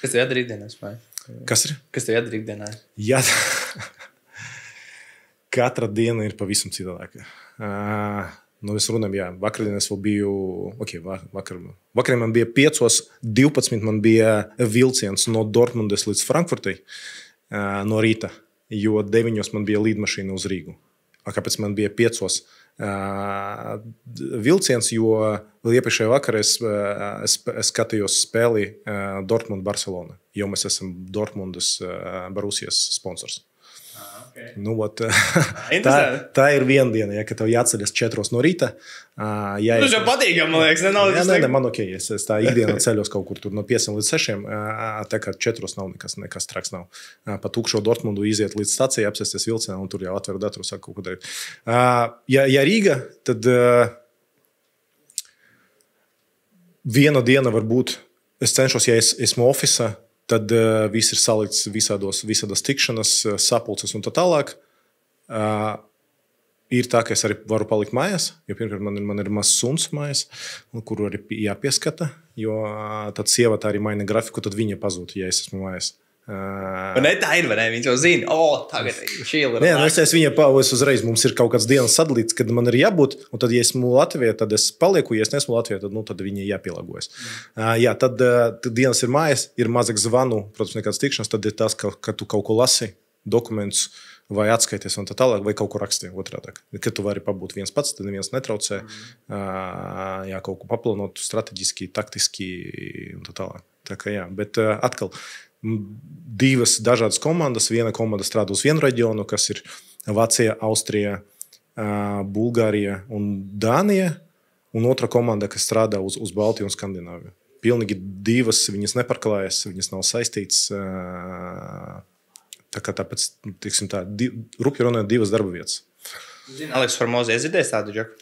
Kas tev jādara ikdienā? Kas ir? Kas tev jādara ikdienā? Jā, katra diena ir pavisam citādāka. Es runāju, jā, vakardien es vēl biju, vakarā man bija 5:12, man bija vilciens no Dortmundas līdz Frankfurtai no rīta, jo 9 man bija līdmašīna uz Rīgu. Kāpēc man bija 5 vilciens, jo iepriekšējā vakarā es skatījos spēli Dortmund-Barcelona, jo mēs esam Dortmundas Borussijas sponsors. Okay. Tā ir viena diena, ja, kad tev jāceļas 4 no rīta. Tas jau patīkam, man liekas, ne, man ok, es tā ikdienā ceļos kaut kur tur no 5 līdz 6, tā kā 4 nav nekas traks nav. Pa tukšo Dortmundu iziet līdz stacijai, apsēsties vilcienā un tur jau atver datoru, saka kaut ko darīt. Ja Rīga, tad viena diena varbūt, es cenšos, ja esmu ofisa, tad viss ir salikts visādas tikšanas, sapulces un tā tālāk. Ir tā, ka es arī varu palikt mājās, jo pirmkārt man ir mazs suns mājās, kuru arī jāpieskata, jo tad sieva tā arī maina grafiku, tad viņa pazūd, ja es esmu mājās. Ne, tā ir, vai ne? Viņš jau zina, tagad šīl ir. Nē, es viņa pavos uzreiz, mums ir kaut kāds dienas sadalīts, kad man ir jābūt, un tad, ja esmu Latvijā, tad es palieku, ja es nesmu Latvijā, tad viņa jāpielāgojas. Jā, tad dienas ir mājās, ir mazāk zvanu, protams, nekāds tikšanas, tad ir tas, ka tu kaut ko lasi, dokumentus, vai atskaities un tā tālāk, vai kaut ko rakstīja otrādāk. Kad tu vari pabūt viens pats, tad neviens netraucē, jā, kaut ko paplānot strateģiski, taktiski un tā tālāk. Tā kā jā, bet atkal, 2 dažādas komandas. Viena komanda strādā uz vienu reģionu, kas ir Vācija, Austrija, Bulgārija un Dānija, un otra komanda, kas strādā uz Baltiju un Skandināviju. Pilnīgi 2, viņas neparklājas, viņas nav saistītas. Tāpēc, rupji runājot, 2 darba vietas. Aleks Formozi iedzirdējis tādu džeku?